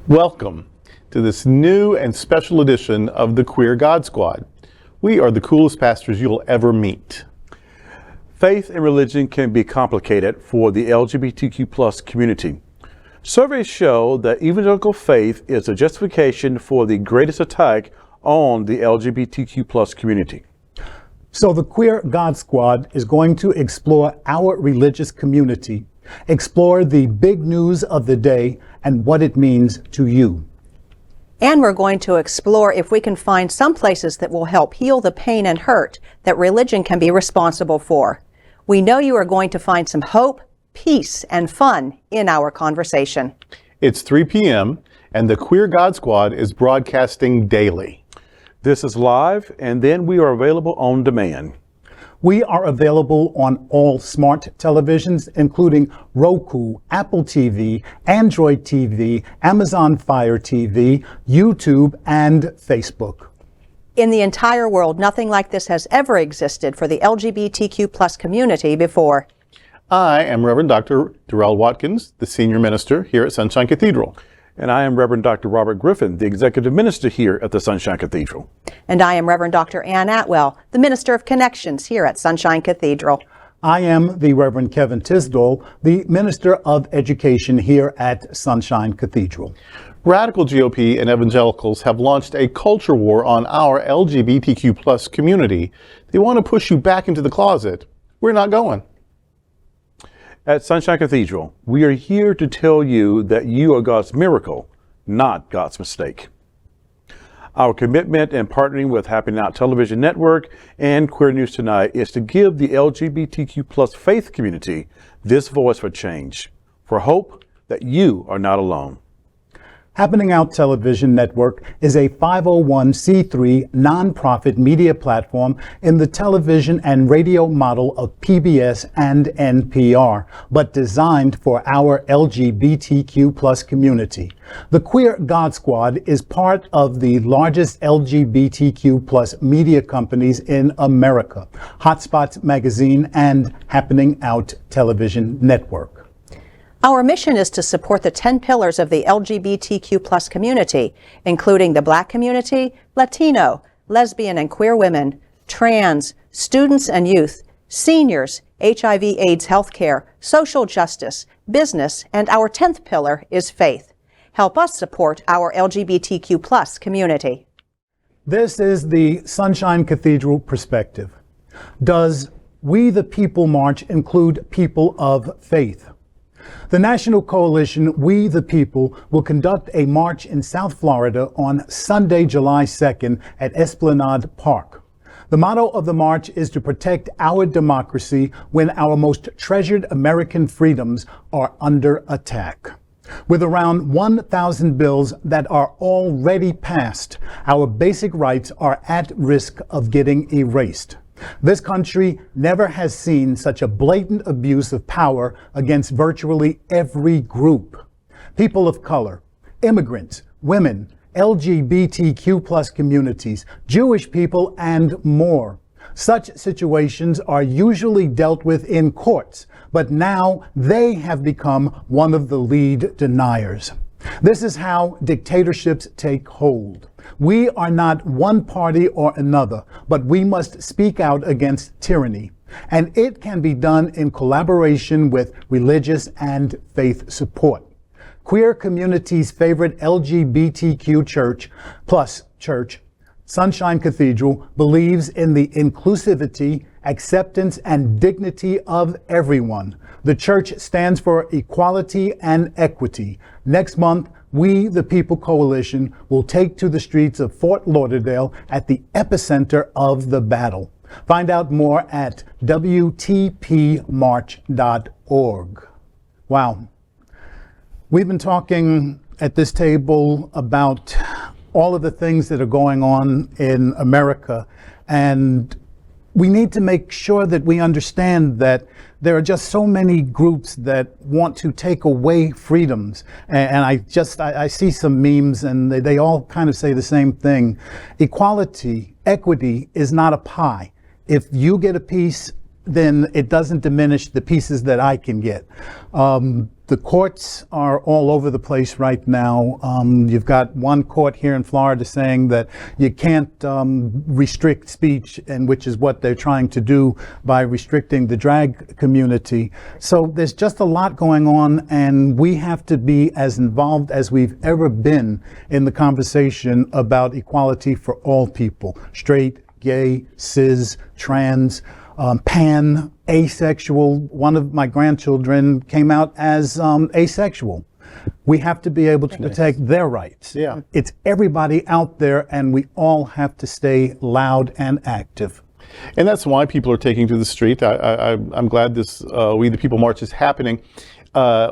Welcome to this new and special edition of the Queer God Squad. We are the coolest pastors you'll ever meet. Faith and religion can be complicated for the LGBTQ plus community. Surveys show that evangelical faith is a justification for the greatest attack on the LGBTQ plus community. So the Queer God Squad is going to explore our religious community, explore the big news of the day and what it means to you. And we're going to explore if we can find some places that will help heal the pain and hurt that religion can be responsible for. We know you are going to find some hope, peace, and fun in our conversation. It's 3 p.m. and the Queer God Squad is broadcasting daily. This is live, and then we are available on demand. We are available on all smart televisions, including Roku, Apple TV, Android TV, Amazon Fire TV, YouTube, and Facebook. In the entire world, nothing like this has ever existed for the LGBTQ plus community before. I am Reverend Dr. Darrell Watkins, the Senior Minister here at Sunshine Cathedral. And I am Reverend Dr. Robert Griffin, the Executive Minister here at the Sunshine Cathedral. And I am Reverend Dr. Ann Atwell, the Minister of Connections here at Sunshine Cathedral. I am the Reverend Kevin Tisdall, the Minister of Education here at Sunshine Cathedral. Radical GOP and evangelicals have launched a culture war on our LGBTQ plus community. They want to push you back into the closet. We're not going. At Sunshine Cathedral, we are here to tell you that you are God's miracle, not God's mistake. Our commitment in partnering with Happening Out Television Network and Queer News Tonight is to give the LGBTQ plus faith community this voice for change, for hope that you are not alone. Happening Out Television Network is a 501c3 nonprofit media platform in the television and radio model of PBS and NPR, but designed for our LGBTQ plus community. The Queer God Squad is part of the largest LGBTQ plus media companies in America, Hotspots Magazine and Happening Out Television Network. Our mission is to support the 10 pillars of the LGBTQ plus community, including the Black community, Latino, lesbian and queer women, trans, students and youth, seniors, HIV/AIDS healthcare, social justice, business, and our 10th pillar is faith. Help us support our LGBTQ plus community. This is the Sunshine Cathedral perspective. Does We the People March include people of faith? The national coalition, We the People, will conduct a march in South Florida on Sunday, July 2nd at Esplanade Park. The motto of the march is to protect our democracy when our most treasured American freedoms are under attack. With around 1,000 bills that are already passed, our basic rights are at risk of getting erased. This country never has seen such a blatant abuse of power against virtually every group. People of color, immigrants, women, LGBTQ plus communities, Jewish people, and more. Such situations are usually dealt with in courts, but now they have become one of the lead deniers. This is how dictatorships take hold. We are not one party or another, but we must speak out against tyranny. And it can be done in collaboration with religious and faith support. Queer community's favorite LGBTQ church, Sunshine Cathedral, believes in the inclusivity, acceptance, and dignity of everyone. The church stands for equality and equity. Next month, We the People Coalition will take to the streets of Fort Lauderdale at the epicenter of the battle. Find out more at WTPmarch.org. Wow. We've been talking at this table about all of the things that are going on in America, and we need to make sure that we understand that there are just so many groups that want to take away freedoms. And I see some memes and they all kind of say the same thing. Equality, equity is not a pie. If you get a piece, then it doesn't diminish the pieces that I can get. The courts are all over the place right now. You've got one court here in Florida saying that you can't restrict speech, and which is what they're trying to do by restricting the drag community. So there's just a lot going on, and we have to be as involved as we've ever been in the conversation about equality for all people: straight, gay, cis, trans, pan, asexual. One of my grandchildren came out as asexual. We have to be able to protect their rights. Yeah. It's everybody out there, and we all have to stay loud and active. And that's why people are taking to the street. I'm glad this We the People March is happening. A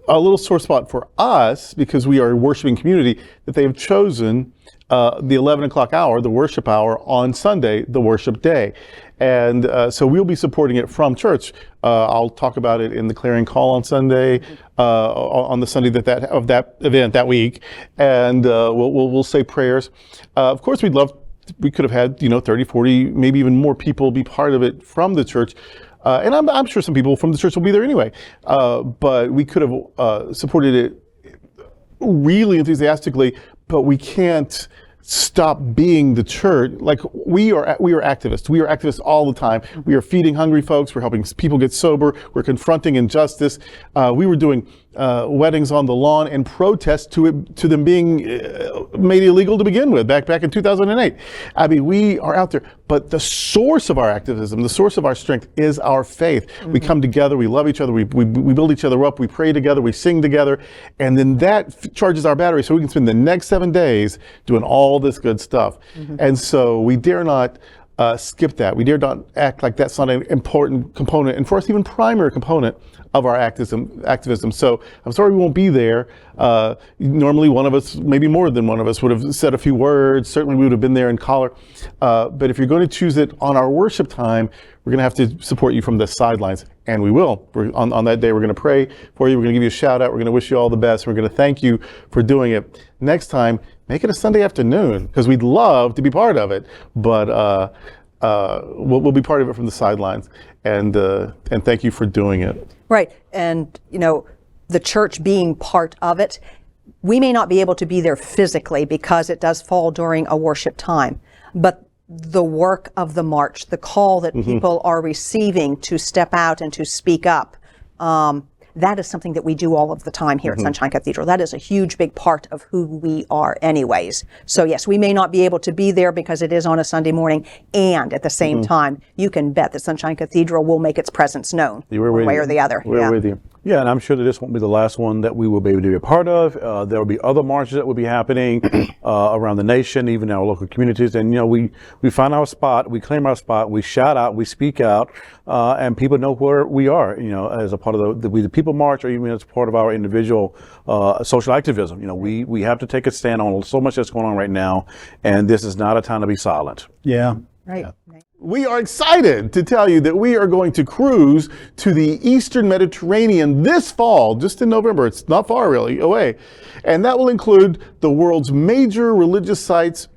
little sore spot for us, because we are a worshiping community, that they have chosen the 11 o'clock hour, the worship hour, on Sunday, the worship day. And so we'll be supporting it from church. I'll talk about it in the clarion call on Sunday, on the Sunday of that event that week, and we'll say prayers. Of course, we could have had 30, 40, maybe even more people be part of it from the church. And I'm sure some people from the church will be there anyway. But we could have supported it really enthusiastically, but we can't stop being the church. Like, we are activists. We are activists all the time. We are feeding hungry folks. We're helping people get sober. We're confronting injustice. We were doing weddings on the lawn and protest to them being made illegal to begin with back in 2008. I mean, we are out there, but the source of our activism, the source of our strength, is our faith. Mm-hmm. We come together, we love each other, we build each other up, we pray together, we sing together, and then that charges our battery so we can spend the next 7 days doing all this good stuff. Mm-hmm. And so we dare not skip that. We dare not act like that's not an important component, and for us, even primary component of our activism. So I'm sorry we won't be there. Normally one of us, maybe more than one of us, would have said a few words. Certainly we would have been there in color. But if you're going to choose it on our worship time, we're going to have to support you from the sidelines. And we will. On that day, we're going to pray for you. We're going to give you a shout out. We're going to wish you all the best. We're going to thank you for doing it. Next time, make it a Sunday afternoon, because we'd love to be part of it. But we'll be part of it from the sidelines. And thank you for doing it. Right. And, the church being part of it, we may not be able to be there physically because it does fall during a worship time. But the work of the march, the call that people are receiving to step out and to speak up, that is something that we do all of the time here at Sunshine Cathedral. That is a huge, big part of who we are anyways. So yes, we may not be able to be there because it is on a Sunday morning, and at the same time, you can bet that Sunshine Cathedral will make its presence known one way or the other. We're with you. Yeah, and I'm sure that this won't be the last one that we will be able to be a part of. There will be other marches that will be happening around the nation, even in our local communities. And, we find our spot, we claim our spot, we shout out, we speak out, and people know where we are, as a part of the We the People March, or even as part of our individual social activism. We have to take a stand on so much that's going on right now, and this is not a time to be silent. Yeah. Right. Yeah. We are excited to tell you that we are going to cruise to the Eastern Mediterranean this fall, just in November. It's not far really away. And that will include the world's major religious sites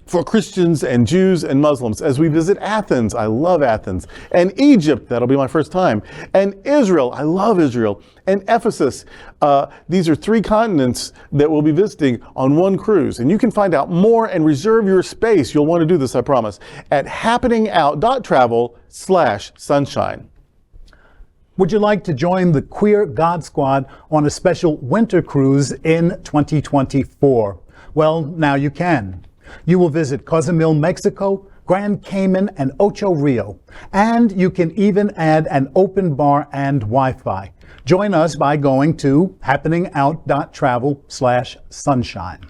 for Christians and Jews and Muslims, as we visit Athens. I love Athens. And Egypt, that'll be my first time. And Israel, I love Israel. And Ephesus. These are 3 continents that we'll be visiting on one cruise. And you can find out more and reserve your space. You'll want to do this, I promise, at happeningout.travel/sunshine. Would you like to join the Queer God Squad on a special winter cruise in 2024? Well, now you can. You will visit Cozumel, Mexico, Grand Cayman, and Ocho Rio. And you can even add an open bar and Wi-Fi. Join us by going to happeningout.travel/sunshine.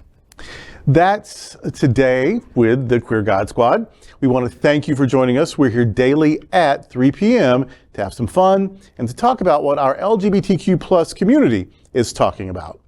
That's today with the Queer God Squad. We want to thank you for joining us. We're here daily at 3 p.m. to have some fun and to talk about what our LGBTQ+ community is talking about.